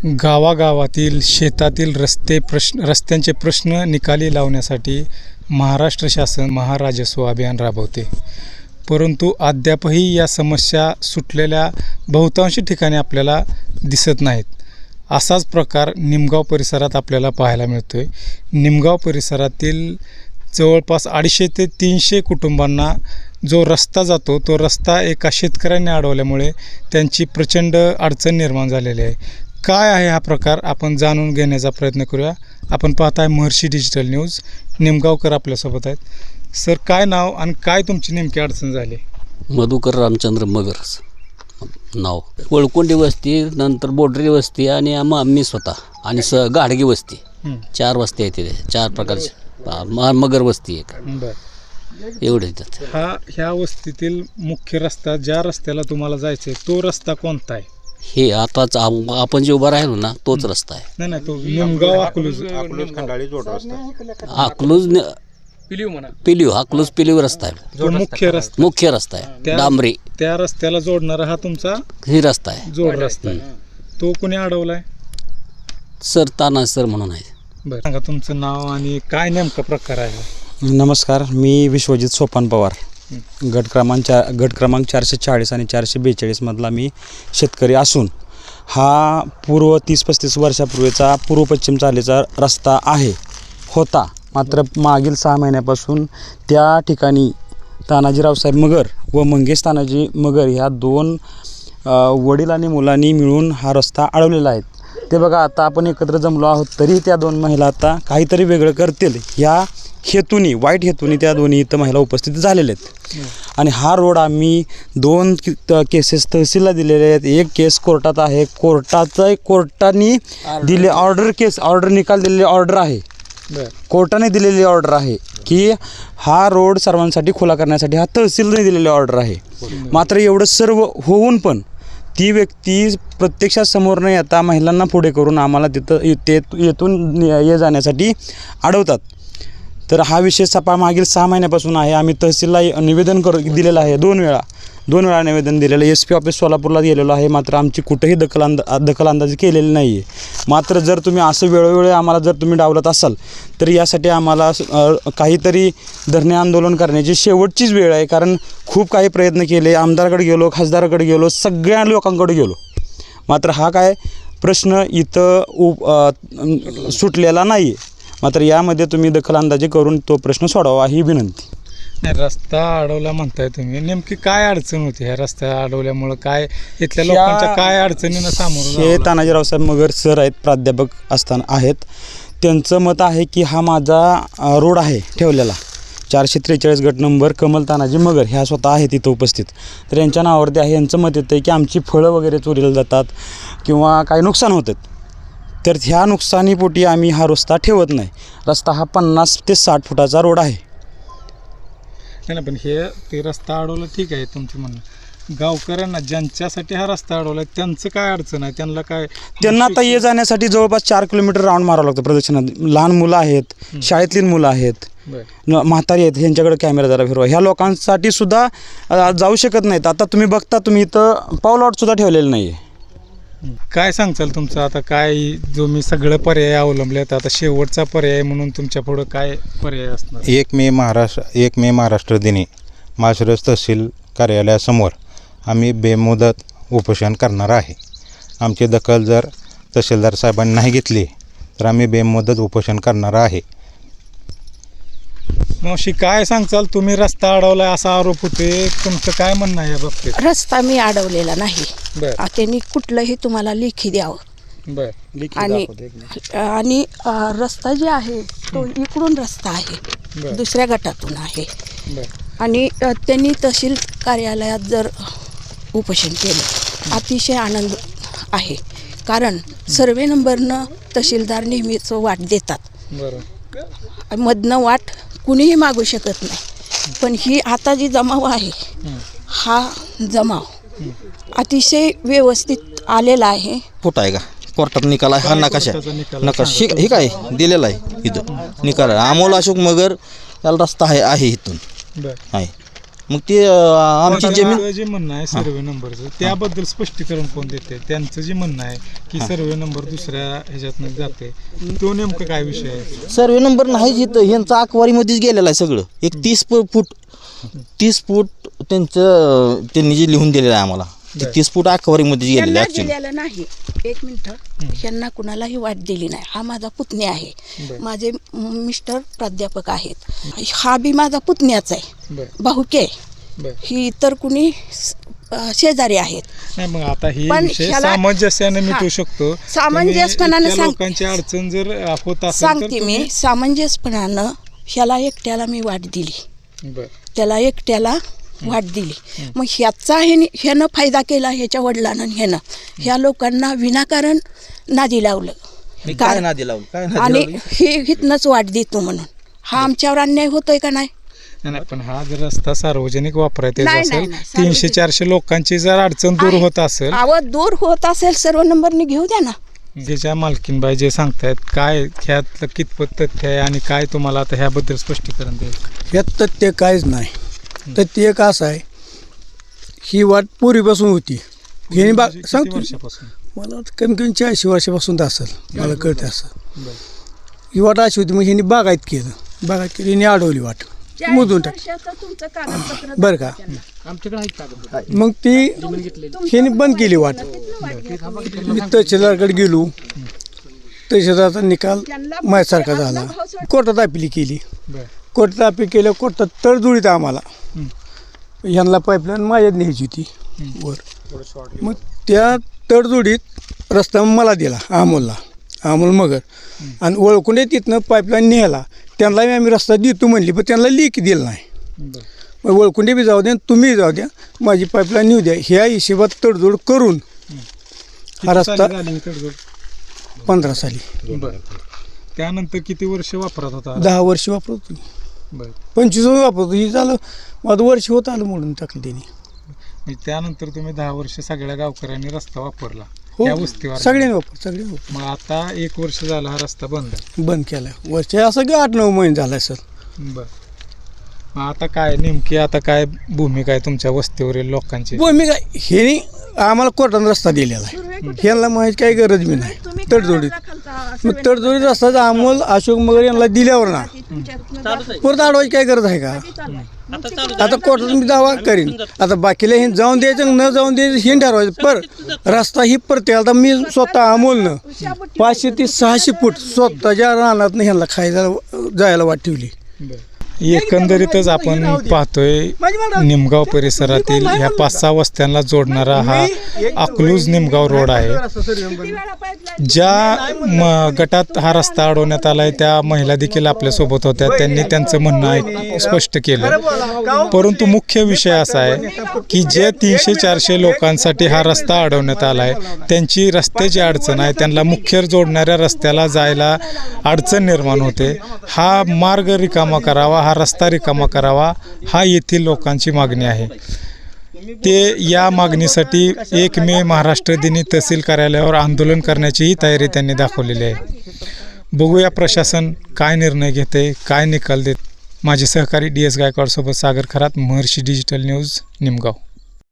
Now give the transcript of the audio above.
गावागावातील शेतातील रस्त्यांचे प्रश्न निकाली लावण्यासाठी महाराष्ट्र शासन महाराजस्व अभियान राबवते. परंतु अद्यापही या समस्या सुटलेल्या बहुतांश ठिकाणी आपल्याला दिसत नाहीत. असाच प्रकार निमगाव परिसरात आपल्याला पाहायला मिळतो आहे. निमगाव परिसरातील जवळपास 250 ते 300 कुटुंबांना जो रस्ता जातो तो रस्ता एका शेतकऱ्याने अडवल्यामुळे त्यांची प्रचंड अडचण निर्माण झालेली आहे. काय आहे हा प्रकार आपण जाणून घेण्याचा प्रयत्न करूया. आपण पाहताय महर्षी डिजिटल न्यूज. निमगावकर आपल्यासोबत आहेत. सर, काय नाव आणि काय तुमची नेमकी अडचण झाली? मधुकर रामचंद्र मगर नाव. वळकोंडी वस्ती, नंतर बोडरी वस्ती आणि मी स्वतः आणि गाडगी वस्ती, 4 वस्ती आहेत तिथे. 4 प्रकारचे मगर वस्ती एक. एवढे ह्या वस्तीतील मुख्य रस्ता, ज्या रस्त्याला तुम्हाला जायचं आहे तो रस्ता कोणता आहे? हे आताच आपण जे उभा राहिलो ना तोच रस्ता आहे. नाही, तो निमगाव अकलूज खंडाळी जोड रस्ता, अकलूज पिलीव, अकलूज पिलीव रस्ता आहे. तो मुख्य रस्ता आहे डांबरी. त्या रस्त्याला जोडणारा हा तुमचा ही रस्ता आहे, जोड रस्ता आहे. तो कोणी अडवलाय? सर ताना सर म्हणून आहे. बरं, सांगा तुमचं नाव आणि काय नेमका प्रकार आहे? नमस्कार, मी विश्वजित सोपान पवार. गट क्रमांक 440 आणि 442 मधला मी शेतकरी असून हा पूर्व 30-35 वर्षापूर्वीचा पूर्व पश्चिम चालीचा रस्ता होता. मात्र मागील 6 महिन्यापासून त्या ठिकाणी तानाजीरावसाहेब मगर व मंगेश तानाजी मगर ह्या 2 वडील आणि मुलांनी मिळून हा रस्ता अडवलेला आहे. ते बघा, आता आपण एकत्र जमलो आहोत तरी त्या 2 महिला आता काहीतरी वेगळं करतील ह्या हेतूनी, वाईट हेतूनी त्या दोन्ही इथं महिला उपस्थित झालेल्या आहेत. आणि हा रोड आम्ही 2 केसेस तहसीलला दिलेले आहेत. एक केस कोर्टात आहे. कोर्टाने दिले ऑर्डर निकाल दिलेली ऑर्डर आहे. कोर्टाने दिलेली ऑर्डर आहे की हा रोड सर्वांसाठी खुला करण्यासाठी हा तहसीलने दिलेली ऑर्डर आहे. मात्र एवढं सर्व होऊन पण ती व्यक्ती प्रत्यक्षात समोर न येता महिलांना पुढे करून आम्हाला येथून ये जाण्यासाठी अडवतात. तर हा विषय मागील 6 महिन्यापासून आहे. आम्ही तहसीलला निवेदन दिलेलं आहे. 2 वेळा निवेदन दिलेलं. SP ऑफिस सोलापूरला गेलेलो आहे. मात्र आमची कुठेही दखलंदाजी केलेली नाही आहे. मात्र जर तुम्ही असं वेळोवेळी आम्हाला जर तुम्ही डावलत असाल तर यासाठी आम्हाला काहीतरी धरणे आंदोलन करण्याची शेवटचीच वेळ आहे. कारण खूप काही प्रयत्न केले. आमदाराकडे गेलो, खासदाराकडे गेलो, सगळ्या लोकांकडे गेलो. मात्र हा काय प्रश्न इथं सुटलेला नाही आहे. मात्र यामध्ये तुम्ही दखलंदाजी करून तो प्रश्न सोडवा ही विनंती. रस्ता अडवला म्हणताय तुम्ही, नेमकी काय अडचण होती? ह्या रस्ता अडवल्यामुळं काय इथल्या लोकांच्या काय अडचणींना सामोरं? हे तानाजीरावसाहेब मगर सर आहेत, प्राध्यापक असताना आहेत. त्यांचं मत आहे की हा माझा रोड आहे ठेवलेला 443 गट नंबर कमल तानाजी मगर ह्या स्वतः आहेत तिथं उपस्थित. तर यांच्या नावावरती आहे. यांचं मत येतं की आमची फळं वगैरे चोरीला जातात किंवा काही नुकसान होतं. तर ह्या नुकसानीपोटी आम्ही हा रस्ता ठेवत नाही. रस्ता हा 50 ते 60 फुटाचा रोड आहे. नाही, पण ते रस्ता अडवलं ठीक आहे तुमचं म्हणणं. गावकऱ्यांना ज्यांच्यासाठी हा रस्ता अडवला त्यांचं काय अडचण आहे? त्यांना आता ये जाण्यासाठी जवळपास 4 किलोमीटर राऊंड मारावं लागतं प्रदक्षिणात. लहान मुलं आहेत, शाळेतली मुलं आहेत, म्हातारी आहेत, ह्यांच्याकडे कॅमेरा जरा फिरवा. ह्या लोकांसाठी सुद्धा जाऊ शकत नाहीत. आता तुम्ही बघता, तुम्ही इथं पाऊलवाट सुद्धा ठेवलेलं नाही आहे. काय सांगचाल तुमचं आता? काय जो मी सगळं पर्याय अवलंबले आता शेवटचा पर्याय म्हणून तुमच्या पुढं काय पर्याय असणार? 1 मे महाराष्ट्र दिनी माळशिरस तहसील कार्यालयासमोर आम्ही बेमुदत उपोषण करणार आहे. आमची दखल जर तहसीलदार साहेबांनी नाही घेतली तर आम्ही बेमुदत उपोषण करणार आहे. मावशी, काय सांगचाल? तुम्ही रस्ता अडवलाय असा आरोप होते, तुमचं काय म्हणणं आहे या बाबतीत? रस्ता मी अडवलेला नाही. त्यांनी कुठलंही तुम्हाला लेखी द्यावं. आणि रस्ता जे आहे तो इकडून रस्ता आहे, दुसऱ्या गटातून आहे. आणि त्यांनी तहसील कार्यालयात जर उपोषण केलं अतिशय आनंद आहे. कारण सर्वे नंबरनं तहसीलदार नेहमीच वाट देतात. मधनं वाट कुणीही मागू शकत नाही. पण ही आता जी जमाव आहे हा जमाव अतिशय व्यवस्थित आलेला आहे. फोटो आहे का कोर्टात निकाल आहे? हा नकाशा हे काय दिलेला आहे इथं निकाल. अमोल अशोक मगर याला रस्ता आहे इथून आहे. मग ते आमची जमीन त्यांचं जे म्हणणं आहे सर्वे नंबरचं त्याबद्दल स्पष्टीकरण कोण देते? त्यांचं जे म्हणणं आहे की सर्वे नंबर दुसऱ्या ह्याच्यातनं जाते, तो नेमकं काय विषय आहे? सर्वे नंबर नाही जिथं ह्यांचं आकवारीमध्येच गेलेलं आहे सगळं. एक 30 फूट त्यांनी जे लिहून दिलेलं आहे आम्हाला, ते 30 फूट आकवारीमध्येच गेलेलं आहे ॲक्च्युली. दिलेलं नाही. एक मिनिट, ह्यांना कुणालाही वाट दिली नाही. हा माझा पुतण्या आहे, माझे मिस्टर प्राध्यापक आहेत, हा बी माझा पुतण्याच आहे, भाऊके. ही तर कुणी शेजारी आहेत. नाही मग आता ही पण विषय ह्याला- सामंजस्याने मिटू शकतो. सामंजस्यपणाने तुम्ही त्या सांग- लोकांची अडचण जर होत असेल सांगते मी, सामंजस्यपणानं ह्याला एकट्याला मी वाट दिली, बर त्याला एकट्याला वाट दिली. मग ह्याचा ह्यानं फायदा केला, ह्याच्या वडिलांनं ह्यानं ह्या लोकांना विनाकारण नादी लावलं. काय नादी लावलं, काय नादी आणि लावलं? हे हितनंच वाट देतो म्हणून हा आमच्यावर अन्याय होतोय का नाही? नाही, पण हा जर रस्ता सार्वजनिक वापरायचा नाही, असेल, नाही, 300-400 लोकांची जर अडचण दूर होत असेल, आवड दूर होत असेल सर्व नंबरने घेऊ द्या ना. ज्याच्या मालकीनबाई जे सांगतायत, काय ह्यातलं कितपत तथ्य आहे आणि काय तुम्हाला आता ह्याबद्दल स्पष्टीकरण द्यायचं? यात तथ्य काहीच नाही. तथ्य एक असं आहे, ही वाट पूर्वीपासून होती. हे बा किती सांगतो वर्षापासून? मला कमी कमी 40 वर्षापासून तर असेल, मला कळतं असं. बरं. ही वाट अशी होती, मग ह्यांनी बागायत केलं, ह्यांनी अडवली वाट, मोजून टाक बरं का. मग ती ह्यांनी बंद केली वाट. मी तहसीलदारकडे गेलो, तहसीलदारचा निकाल माझ्यासारखा झाला. कोर्टात अपिली केली, बरं. कोर्टात अपील केलं, कोर्टात तडजोडीत आम्हाला ह्यांना पाईपलाईन माझ्यात न्यायची होती वर. मग त्या तडजोडीत रस्ता मला दिला, अमोल मगर, आणि ओळखून तिथनं पाईपलाईन न्यायला त्यांना आम्ही रस्ता देतो म्हणली, पण त्यांना लेखी दिलं नाही. मग ओळखून बी जाऊ द्या, तुम्ही जाऊ द्या, माझी पाईपलाईन नेऊ द्या, ह्या हिशोबात तडजोड करून हा रस्ता किती साली झाली ही तडजोड? 15 साली. बरं. त्यानंतर किती वर्ष वापरत होता? 10 वर्ष वापरतो, बरं. 25 वापरतो. ही झालं माझं वर्ष होत आलं म्हणून टाकलं त्यांनी. म्हणजे त्यानंतर तुम्ही 10 वर्ष सगळ्या गावकऱ्यांनी रस्ता वापरला हो, त्या वस्तीवर? सगळ्यांनी वापर. मग आता 1 वर्ष झाला हा रस्ता बंद आहे. बंद केला वर्ष असं की 8-9 महिने झाला सर. बरं. मग आता काय नेमकी आता काय भूमिका आहे तुमच्या वस्तीवरील लोकांची? भूमिका हे आम्हाला कोर्टाने रस्ता दिलेला आहे, ह्यांना माहिती काही गरज बी नाही. तडजोडीत मग तडजोडीत रस्ता अमोल अशोक मगर यांना दिल्यावर ना परत अडवायची काय गरज आहे का? आता कोर्टात मी दावा करीन. आता बाकीला हे जाऊन द्यायचं न जाऊन द्यायचं हे ठरवायचं. पर रस्ता ही प्रत्येक आता मी स्वतः अमोलनं 500 ते 600 फूट स्वतःच्या रानातनं ह्यांना खायला जायला वाट ठेवली. एकंदरीतच आपण पाहतोय निमगाव परिसरातील ह्या 5-6 वस्त्यांना जोडणारा हा अकलूज निमगाव रोड आहे. ज्या गटात हा रस्ता अडवण्यात आलाय त्या महिला देखील आपल्यासोबत होत्या, त्यांनी त्यांचं म्हणणं स्पष्ट केलं. परंतु मुख्य विषय असा आहे की जे 300-400 लोकांसाठी हा रस्ता अडवण्यात आलाय त्यांची रस्त्याची अडचण आहे, त्यांना मुख्य जोडणाऱ्या रस्त्याला जायला अडचण निर्माण होते. हा मार्ग रिकामा करावा, हा रस्ता रिकामा करावा, हा येथील लोकांची मागणी आहे. ते या मागणीसाठी 1 मे महाराष्ट्र दिनी तहसील कार्यालयावर आंदोलन करण्याचीही तयारी त्यांनी दाखवलेली आहे. बघूया प्रशासन काय निर्णय घेते, काय निकाल देत. माझे सहकारी DS गायकवाड सोबत सागर खरात, महर्षी डिजिटल न्यूज, निमगाव.